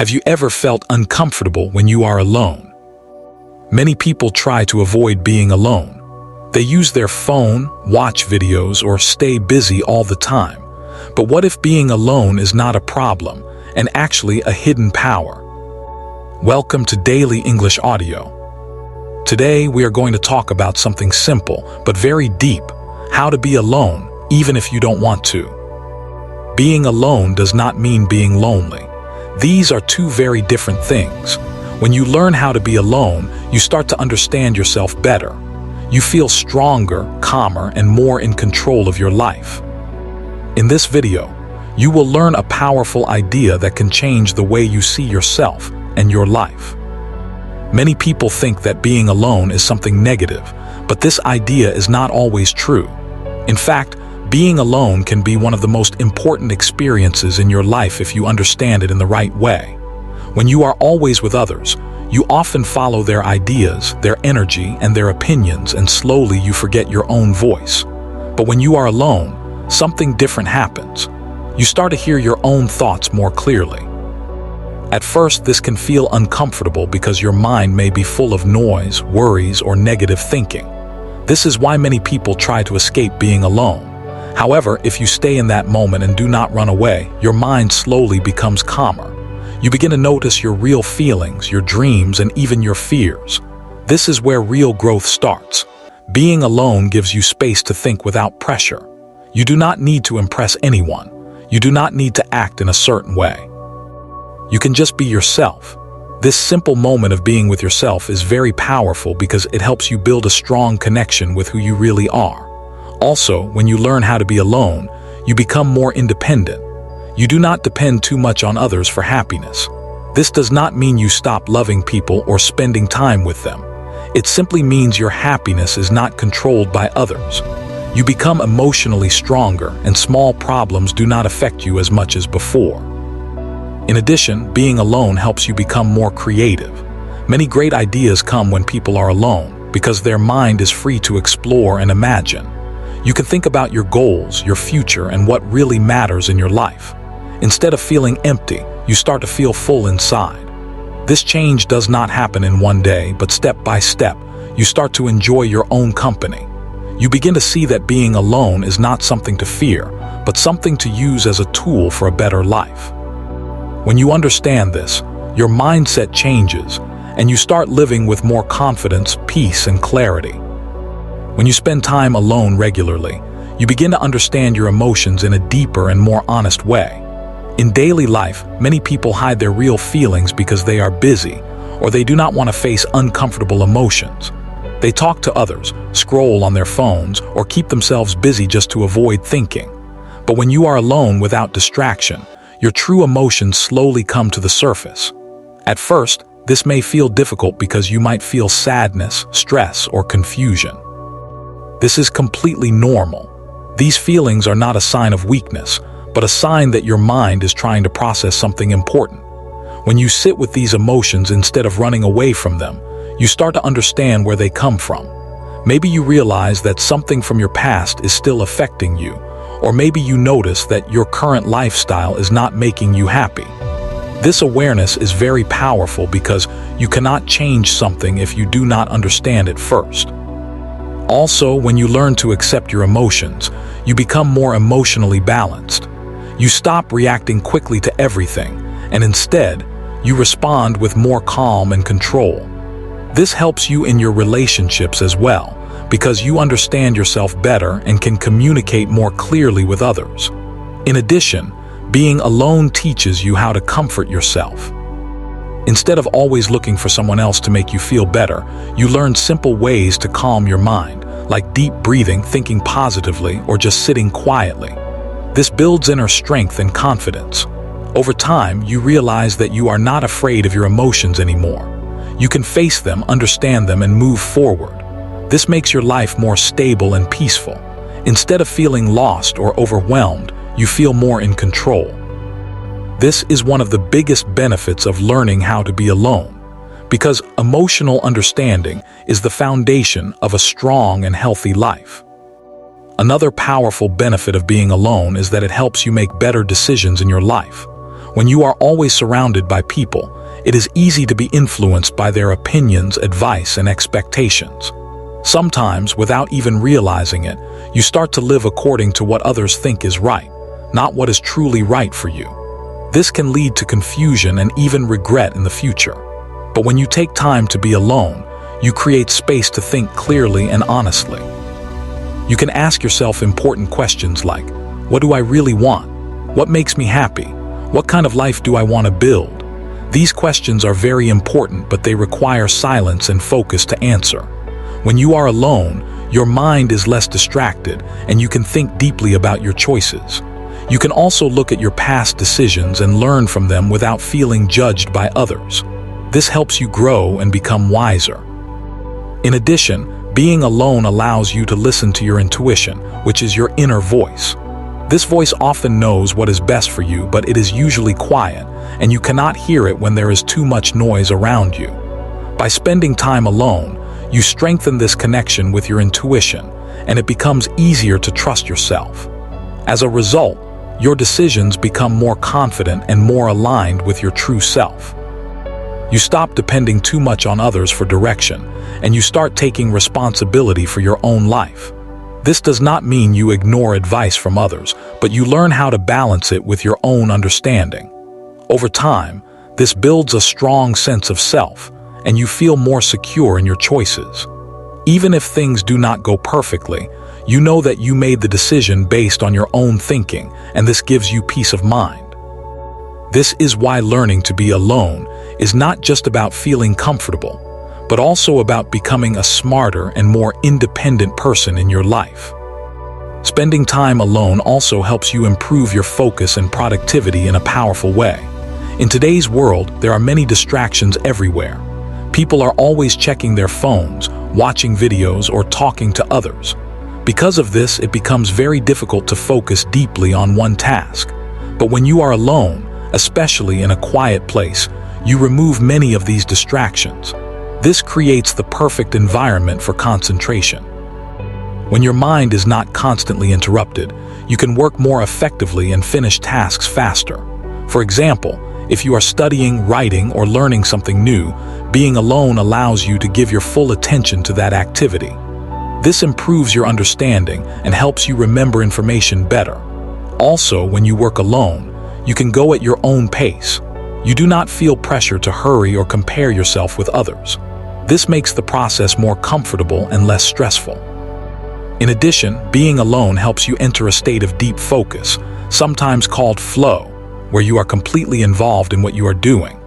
Have you ever felt uncomfortable when you are alone? Many people try to avoid being alone. They use their phone, watch videos, or stay busy all the time. But what if being alone is not a problem, and actually a hidden power? Welcome to Daily English Audio. Today we are going to talk about something simple but very deep: how to be alone even if you don't want to. Being alone does not mean being lonely. These are two very different things. When you learn how to be alone, you start to understand yourself better. You feel stronger, calmer, and more in control of your life. In this video, you will learn a powerful idea that can change the way you see yourself and your life. Many people think that being alone is something negative, but this idea is not always true. In fact, being alone can be one of the most important experiences in your life if you understand it in the right way. When you are always with others, you often follow their ideas, their energy, and their opinions, and slowly you forget your own voice. But when you are alone, something different happens. You start to hear your own thoughts more clearly. At first, this can feel uncomfortable because your mind may be full of noise, worries, or negative thinking. This is why many people try to escape being alone. However, if you stay in that moment and do not run away, your mind slowly becomes calmer. You begin to notice your real feelings, your dreams, and even your fears. This is where real growth starts. Being alone gives you space to think without pressure. You do not need to impress anyone. You do not need to act in a certain way. You can just be yourself. This simple moment of being with yourself is very powerful because it helps you build a strong connection with who you really are. Also, when you learn how to be alone, you become more independent. You do not depend too much on others for happiness. This does not mean you stop loving people or spending time with them. It simply means your happiness is not controlled by others. You become emotionally stronger, and small problems do not affect you as much as before. In addition, being alone helps you become more creative. Many great ideas come when people are alone because their mind is free to explore and imagine. You can think about your goals, your future, and what really matters in your life. Instead of feeling empty, you start to feel full inside. This change does not happen in one day, but step by step, you start to enjoy your own company. You begin to see that being alone is not something to fear, but something to use as a tool for a better life. When you understand this, your mindset changes, and you start living with more confidence, peace, and clarity. When you spend time alone regularly, you begin to understand your emotions in a deeper and more honest way. In daily life, many people hide their real feelings because they are busy, or they do not want to face uncomfortable emotions. They talk to others, scroll on their phones, or keep themselves busy just to avoid thinking. But when you are alone without distraction, your true emotions slowly come to the surface. At first, this may feel difficult because you might feel sadness, stress, or confusion. This is completely normal. These feelings are not a sign of weakness, but a sign that your mind is trying to process something important. When you sit with these emotions instead of running away from them, you start to understand where they come from. Maybe you realize that something from your past is still affecting you, or maybe you notice that your current lifestyle is not making you happy. This awareness is very powerful because you cannot change something if you do not understand it first. Also, when you learn to accept your emotions, you become more emotionally balanced. You stop reacting quickly to everything, and instead, you respond with more calm and control. This helps you in your relationships as well, because you understand yourself better and can communicate more clearly with others. In addition, being alone teaches you how to comfort yourself. Instead of always looking for someone else to make you feel better, you learn simple ways to calm your mind, like deep breathing, thinking positively, or just sitting quietly. This builds inner strength and confidence. Over time, you realize that you are not afraid of your emotions anymore. You can face them, understand them, and move forward. This makes your life more stable and peaceful. Instead of feeling lost or overwhelmed, you feel more in control. This is one of the biggest benefits of learning how to be alone, because emotional understanding is the foundation of a strong and healthy life. Another powerful benefit of being alone is that it helps you make better decisions in your life. When you are always surrounded by people, it is easy to be influenced by their opinions, advice, and expectations. Sometimes, without even realizing it, you start to live according to what others think is right, not what is truly right for you. This can lead to confusion and even regret in the future. But when you take time to be alone, you create space to think clearly and honestly. You can ask yourself important questions like, what do I really want? What makes me happy? What kind of life do I want to build? These questions are very important, but they require silence and focus to answer. When you are alone, your mind is less distracted and you can think deeply about your choices. You can also look at your past decisions and learn from them without feeling judged by others. This helps you grow and become wiser. In addition, being alone allows you to listen to your intuition, which is your inner voice. This voice often knows what is best for you, but it is usually quiet, and you cannot hear it when there is too much noise around you. By spending time alone, you strengthen this connection with your intuition, and it becomes easier to trust yourself. As a result, your decisions become more confident and more aligned with your true self. You stop depending too much on others for direction, and you start taking responsibility for your own life. This does not mean you ignore advice from others, but you learn how to balance it with your own understanding. Over time, this builds a strong sense of self, and you feel more secure in your choices. Even if things do not go perfectly, you know that you made the decision based on your own thinking, and this gives you peace of mind. This is why learning to be alone is not just about feeling comfortable, but also about becoming a smarter and more independent person in your life. Spending time alone also helps you improve your focus and productivity in a powerful way. In today's world, there are many distractions everywhere. People are always checking their phones, watching videos, or talking to others. Because of this, it becomes very difficult to focus deeply on one task. But when you are alone, especially in a quiet place, you remove many of these distractions. This creates the perfect environment for concentration. When your mind is not constantly interrupted, you can work more effectively and finish tasks faster. For example, if you are studying, writing, or learning something new, being alone allows you to give your full attention to that activity. This improves your understanding and helps you remember information better. Also, when you work alone, you can go at your own pace. You do not feel pressure to hurry or compare yourself with others. This makes the process more comfortable and less stressful. In addition, being alone helps you enter a state of deep focus, sometimes called flow, where you are completely involved in what you are doing.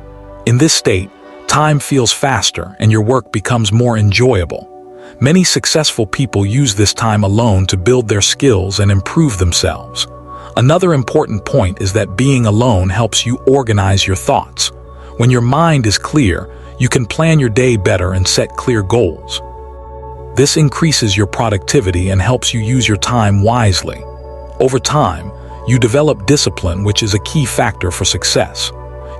In this state, time feels faster and your work becomes more enjoyable. Many successful people use this time alone to build their skills and improve themselves. Another important point is that being alone helps you organize your thoughts. When your mind is clear, you can plan your day better and set clear goals. This increases your productivity and helps you use your time wisely. Over time, you develop discipline, which is a key factor for success.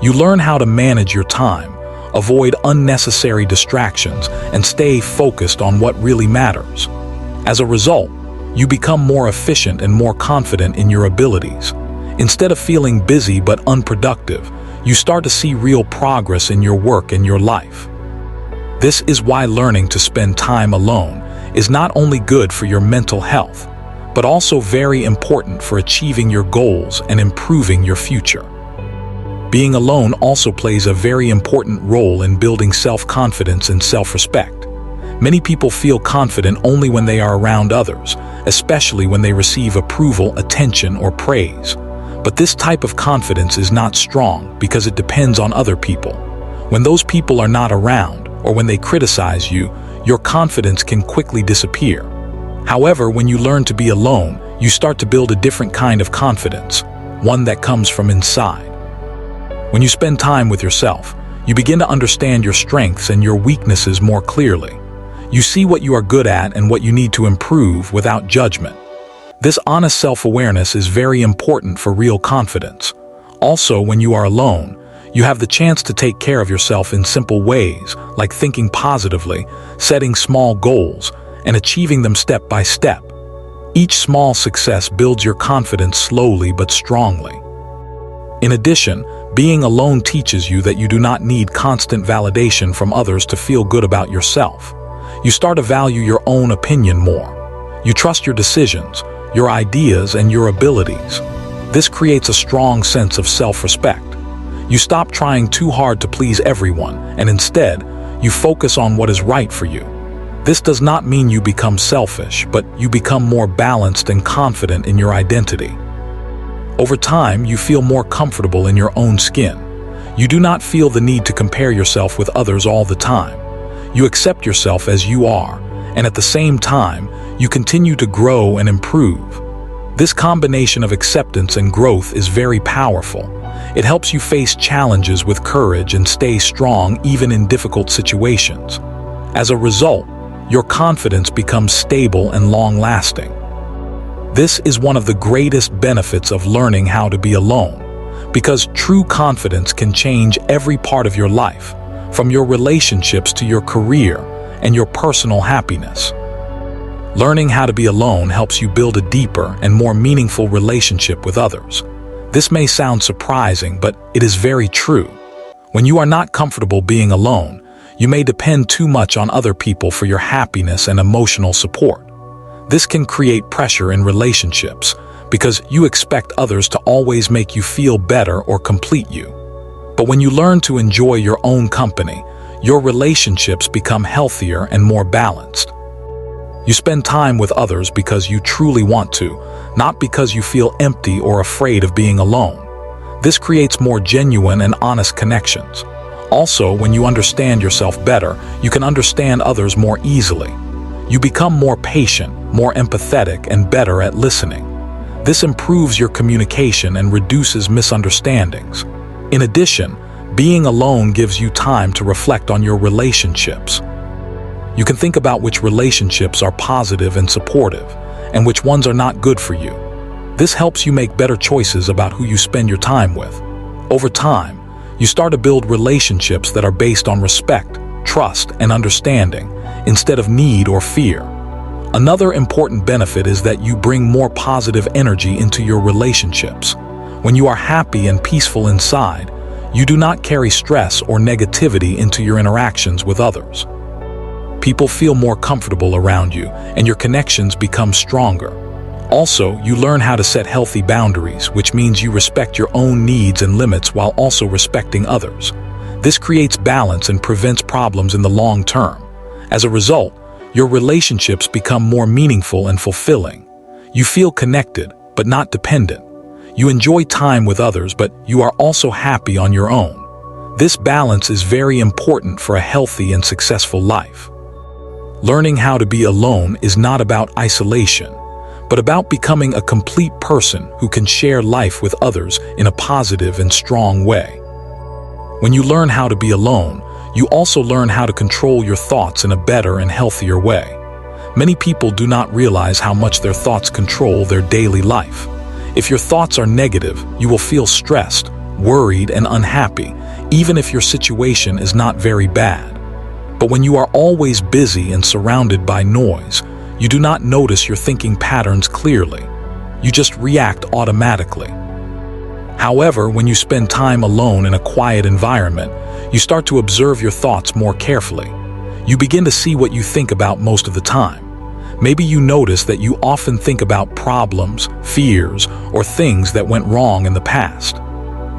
You learn how to manage your time, avoid unnecessary distractions, and stay focused on what really matters. As a result, you become more efficient and more confident in your abilities. Instead of feeling busy but unproductive, you start to see real progress in your work and your life. This is why learning to spend time alone is not only good for your mental health, but also very important for achieving your goals and improving your future. Being alone also plays a very important role in building self-confidence and self-respect. Many people feel confident only when they are around others, especially when they receive approval, attention, or praise. But this type of confidence is not strong because it depends on other people. When those people are not around, or when they criticize you, your confidence can quickly disappear. However, when you learn to be alone, you start to build a different kind of confidence, one that comes from inside. When you spend time with yourself, you begin to understand your strengths and your weaknesses more clearly. You see what you are good at and what you need to improve without judgment. This honest self-awareness is very important for real confidence. Also, when you are alone, you have the chance to take care of yourself in simple ways, like thinking positively, setting small goals, and achieving them step by step. Each small success builds your confidence slowly but strongly. In addition, being alone teaches you that you do not need constant validation from others to feel good about yourself. You start to value your own opinion more. You trust your decisions, your ideas, and your abilities. This creates a strong sense of self-respect. You stop trying too hard to please everyone, and instead, you focus on what is right for you. This does not mean you become selfish, but you become more balanced and confident in your identity. Over time, you feel more comfortable in your own skin. You do not feel the need to compare yourself with others all the time. You accept yourself as you are, and at the same time, you continue to grow and improve. This combination of acceptance and growth is very powerful. It helps you face challenges with courage and stay strong even in difficult situations. As a result, your confidence becomes stable and long-lasting. This is one of the greatest benefits of learning how to be alone, because true confidence can change every part of your life, from your relationships to your career and your personal happiness. Learning how to be alone helps you build a deeper and more meaningful relationship with others. This may sound surprising, but it is very true. When you are not comfortable being alone, you may depend too much on other people for your happiness and emotional support. This can create pressure in relationships because you expect others to always make you feel better or complete you. But when you learn to enjoy your own company, your relationships become healthier and more balanced. You spend time with others because you truly want to, not because you feel empty or afraid of being alone. This creates more genuine and honest connections. Also, when you understand yourself better, you can understand others more easily. You become more patient, more empathetic, and better at listening. This improves your communication and reduces misunderstandings. In addition, being alone gives you time to reflect on your relationships. You can think about which relationships are positive and supportive, and which ones are not good for you. This helps you make better choices about who you spend your time with. Over time, you start to build relationships that are based on respect, trust, and understanding, instead of need or fear. Another important benefit is that you bring more positive energy into your relationships. When you are happy and peaceful inside, you do not carry stress or negativity into your interactions with others. People feel more comfortable around you, and your connections become stronger. Also, you learn how to set healthy boundaries, which means you respect your own needs and limits while also respecting others. This creates balance and prevents problems in the long term. As a result, your relationships become more meaningful and fulfilling. You feel connected, but not dependent. You enjoy time with others, but you are also happy on your own. This balance is very important for a healthy and successful life. Learning how to be alone is not about isolation, but about becoming a complete person who can share life with others in a positive and strong way. When you learn how to be alone, you also learn how to control your thoughts in a better and healthier way. Many people do not realize how much their thoughts control their daily life. If your thoughts are negative, you will feel stressed, worried, and unhappy, even if your situation is not very bad. But when you are always busy and surrounded by noise, you do not notice your thinking patterns clearly. You just react automatically. However, when you spend time alone in a quiet environment, you start to observe your thoughts more carefully. You begin to see what you think about most of the time. Maybe you notice that you often think about problems, fears, or things that went wrong in the past.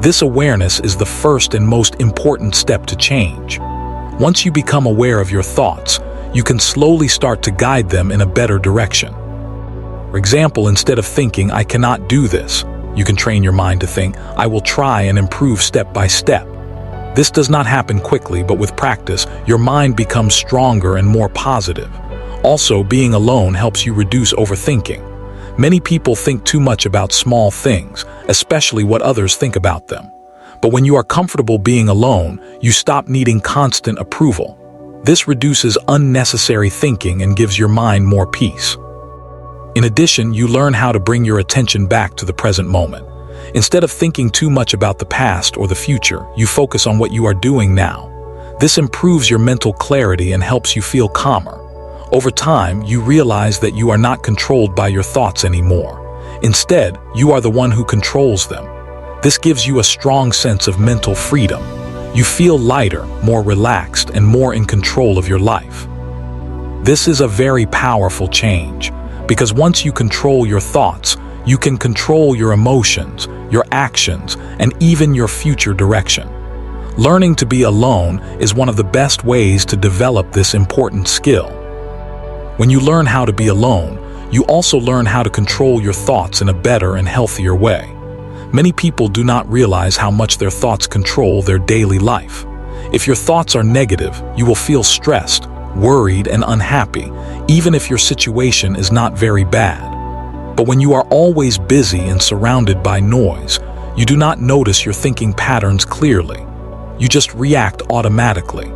This awareness is the first and most important step to change. Once you become aware of your thoughts, you can slowly start to guide them in a better direction. For example, instead of thinking, "I cannot do this," you can train your mind to think, "I will try and improve step by step." This does not happen quickly, but with practice, your mind becomes stronger and more positive. Also, being alone helps you reduce overthinking. Many people think too much about small things, especially what others think about them. But when you are comfortable being alone, you stop needing constant approval. This reduces unnecessary thinking and gives your mind more peace. In addition, you learn how to bring your attention back to the present moment. Instead of thinking too much about the past or the future, you focus on what you are doing now. This improves your mental clarity and helps you feel calmer. Over time, you realize that you are not controlled by your thoughts anymore. Instead, you are the one who controls them. This gives you a strong sense of mental freedom. You feel lighter, more relaxed, and more in control of your life. This is a very powerful change, because once you control your thoughts, you can control your emotions, your actions, and even your future direction. Learning to be alone is one of the best ways to develop this important skill. When you learn how to be alone, you also learn how to control your thoughts in a better and healthier way. Many people do not realize how much their thoughts control their daily life. If your thoughts are negative, you will feel stressed, worried, and unhappy, even if your situation is not very bad. But when you are always busy and surrounded by noise, you do not notice your thinking patterns clearly. You just react automatically.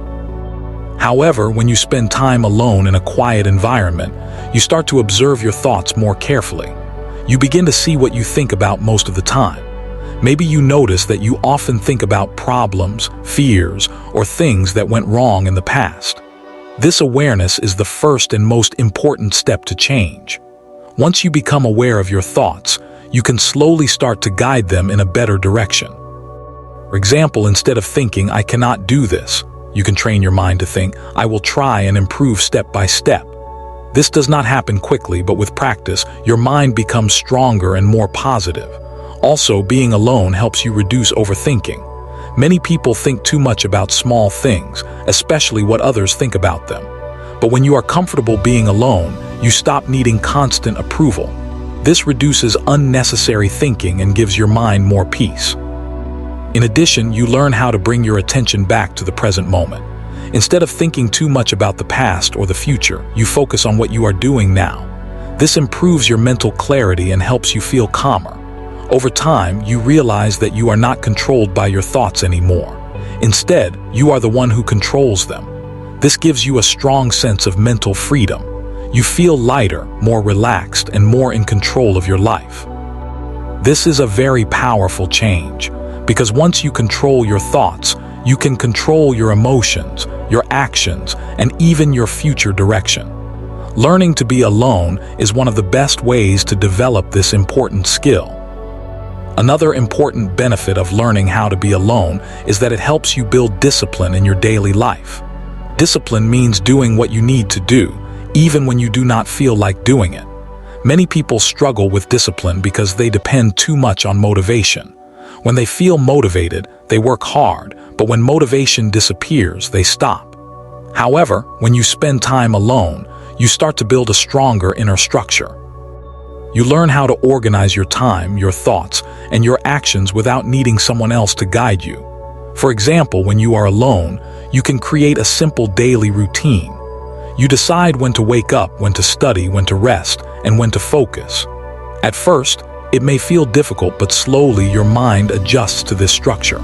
However, when you spend time alone in a quiet environment, you start to observe your thoughts more carefully. You begin to see what you think about most of the time. Maybe you notice that you often think about problems, fears, or things that went wrong in the past. This awareness is the first and most important step to change. Once you become aware of your thoughts, you can slowly start to guide them in a better direction. For example, instead of thinking, "I cannot do this," you can train your mind to think, "I will try and improve step by step." This does not happen quickly, but with practice, your mind becomes stronger and more positive. Also, being alone helps you reduce overthinking. Many people think too much about small things, especially what others think about them. But when you are comfortable being alone, you stop needing constant approval. This reduces unnecessary thinking and gives your mind more peace. In addition, you learn how to bring your attention back to the present moment. Instead of thinking too much about the past or the future, you focus on what you are doing now. This improves your mental clarity and helps you feel calmer. Over time, you realize that you are not controlled by your thoughts anymore. Instead, you are the one who controls them. This gives you a strong sense of mental freedom. You feel lighter, more relaxed, and more in control of your life. This is a very powerful change, because once you control your thoughts, you can control your emotions, your actions, and even your future direction. Learning to be alone is one of the best ways to develop this important skill. Another important benefit of learning how to be alone is that it helps you build discipline in your daily life. Discipline means doing what you need to do, even when you do not feel like doing it. Many people struggle with discipline because they depend too much on motivation. When they feel motivated, they work hard, but when motivation disappears, they stop. However, when you spend time alone, you start to build a stronger inner structure. You learn how to organize your time, your thoughts, and your actions without needing someone else to guide you. For example, when you are alone, you can create a simple daily routine. You decide when to wake up, when to study, when to rest, and when to focus. At first, it may feel difficult, but slowly your mind adjusts to this structure.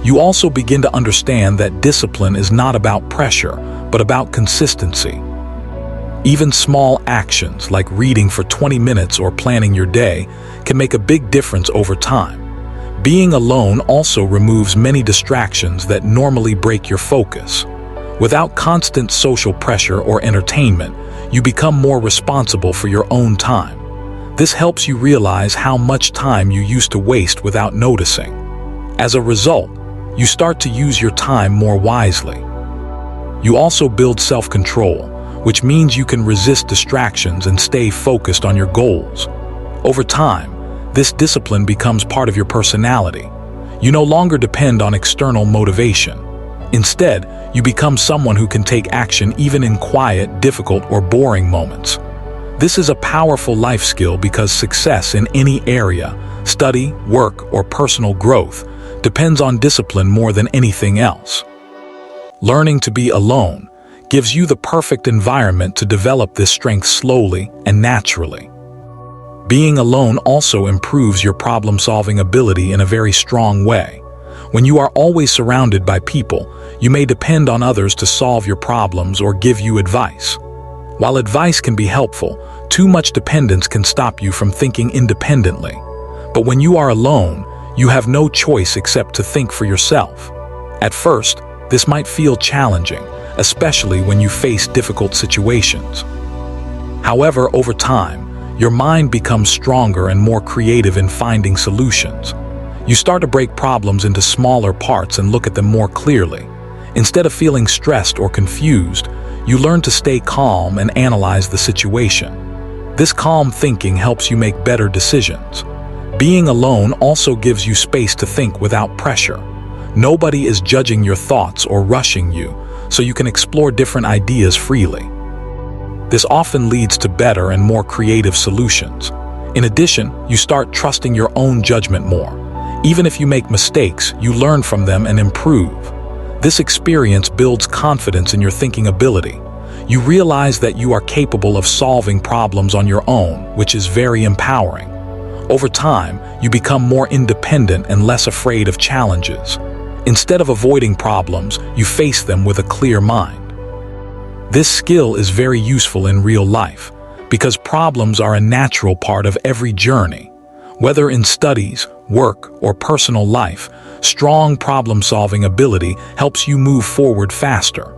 You also begin to understand that discipline is not about pressure, but about consistency. Even small actions like reading for 20 minutes or planning your day can make a big difference over time. Being alone also removes many distractions that normally break your focus. Without constant social pressure or entertainment, you become more responsible for your own time. This helps you realize how much time you used to waste without noticing. As a result, you start to use your time more wisely. You also build self-control, which means you can resist distractions and stay focused on your goals. Over time, this discipline becomes part of your personality. You no longer depend on external motivation. Instead, you become someone who can take action even in quiet, difficult, or boring moments. This is a powerful life skill because success in any area, study, work, or personal growth, depends on discipline more than anything else. Learning to be alone gives you the perfect environment to develop this strength slowly and naturally. Being alone also improves your problem-solving ability in a very strong way. When you are always surrounded by people, you may depend on others to solve your problems or give you advice. While advice can be helpful, too much dependence can stop you from thinking independently. But when you are alone, you have no choice except to think for yourself. At first, this might feel challenging, especially when you face difficult situations. However, over time, your mind becomes stronger and more creative in finding solutions. You start to break problems into smaller parts and look at them more clearly. Instead of feeling stressed or confused, you learn to stay calm and analyze the situation. This calm thinking helps you make better decisions. Being alone also gives you space to think without pressure. Nobody is judging your thoughts or rushing you, so you can explore different ideas freely. This often leads to better and more creative solutions. In addition, you start trusting your own judgment more. Even if you make mistakes, you learn from them and improve. This experience builds confidence in your thinking ability. You realize that you are capable of solving problems on your own, which is very empowering. Over time, you become more independent and less afraid of challenges. Instead of avoiding problems, you face them with a clear mind. This skill is very useful in real life, because problems are a natural part of every journey. Whether in studies, work, or personal life, strong problem-solving ability helps you move forward faster.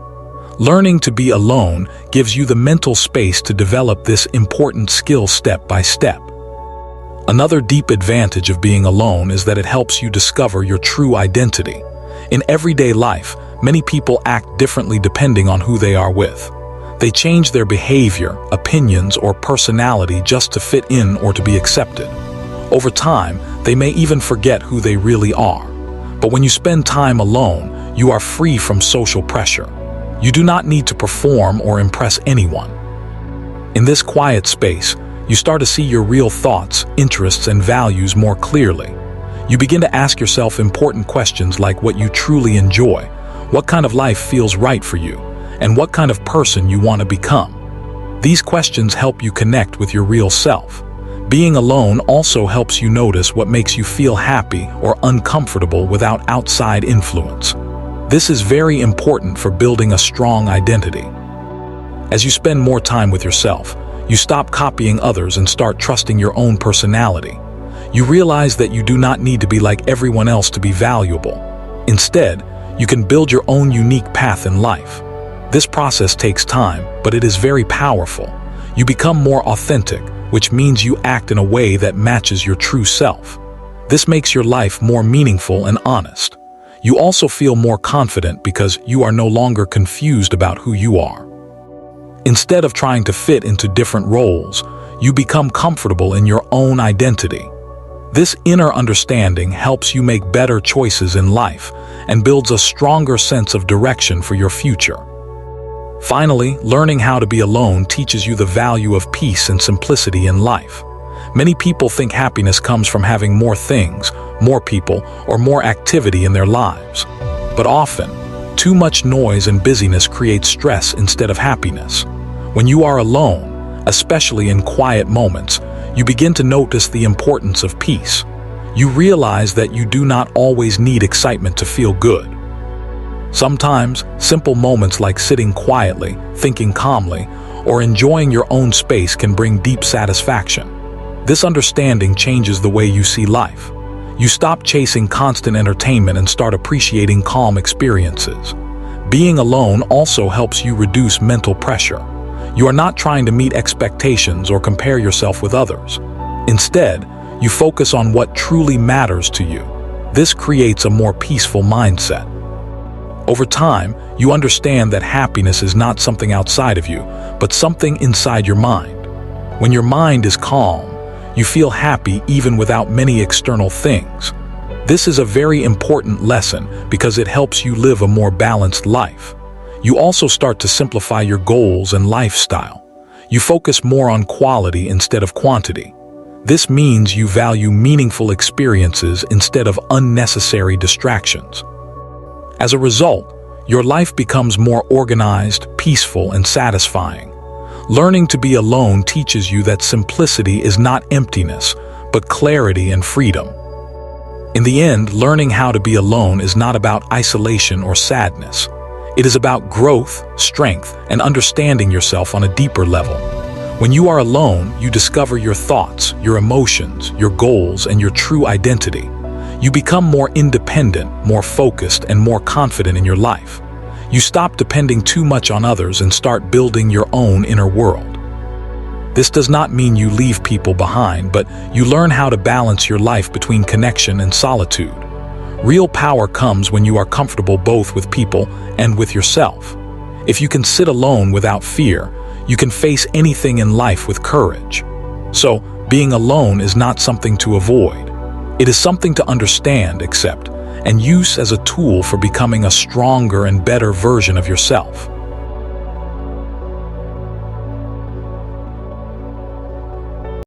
Learning to be alone gives you the mental space to develop this important skill step by step. Another deep advantage of being alone is that it helps you discover your true identity. In everyday life, many people act differently depending on who they are with. They change their behavior, opinions, or personality just to fit in or to be accepted. Over time, they may even forget who they really are. But when you spend time alone, you are free from social pressure. You do not need to perform or impress anyone. In this quiet space, you start to see your real thoughts, interests, and values more clearly. You begin to ask yourself important questions like what you truly enjoy, what kind of life feels right for you, and what kind of person you want to become. These questions help you connect with your real self. Being alone also helps you notice what makes you feel happy or uncomfortable without outside influence. This is very important for building a strong identity. As you spend more time with yourself, you stop copying others and start trusting your own personality. You realize that you do not need to be like everyone else to be valuable. Instead, you can build your own unique path in life. This process takes time, but it is very powerful. You become more authentic, which means you act in a way that matches your true self. This makes your life more meaningful and honest. You also feel more confident because you are no longer confused about who you are. Instead of trying to fit into different roles, you become comfortable in your own identity. This inner understanding helps you make better choices in life and builds a stronger sense of direction for your future. Finally, learning how to be alone teaches you the value of peace and simplicity in life. Many people think happiness comes from having more things, more people, or more activity in their lives. But often, too much noise and busyness creates stress instead of happiness. When you are alone, especially in quiet moments, you begin to notice the importance of peace. You realize that you do not always need excitement to feel good. Sometimes, simple moments like sitting quietly, thinking calmly, or enjoying your own space can bring deep satisfaction. This understanding changes the way you see life. You stop chasing constant entertainment and start appreciating calm experiences. Being alone also helps you reduce mental pressure. You are not trying to meet expectations or compare yourself with others. Instead, you focus on what truly matters to you. This creates a more peaceful mindset. Over time, you understand that happiness is not something outside of you, but something inside your mind. When your mind is calm, you feel happy even without many external things. This is a very important lesson because it helps you live a more balanced life. You also start to simplify your goals and lifestyle. You focus more on quality instead of quantity. This means you value meaningful experiences instead of unnecessary distractions. As a result, your life becomes more organized, peaceful, and satisfying. Learning to be alone teaches you that simplicity is not emptiness, but clarity and freedom. In the end, learning how to be alone is not about isolation or sadness. It is about growth, strength, and understanding yourself on a deeper level. When you are alone, you discover your thoughts, your emotions, your goals, and your true identity. You become more independent, more focused, and more confident in your life. You stop depending too much on others and start building your own inner world. This does not mean you leave people behind, but you learn how to balance your life between connection and solitude. Real power comes when you are comfortable both with people and with yourself. If you can sit alone without fear, you can face anything in life with courage. So, being alone is not something to avoid. It is something to understand, accept, and use as a tool for becoming a stronger and better version of yourself.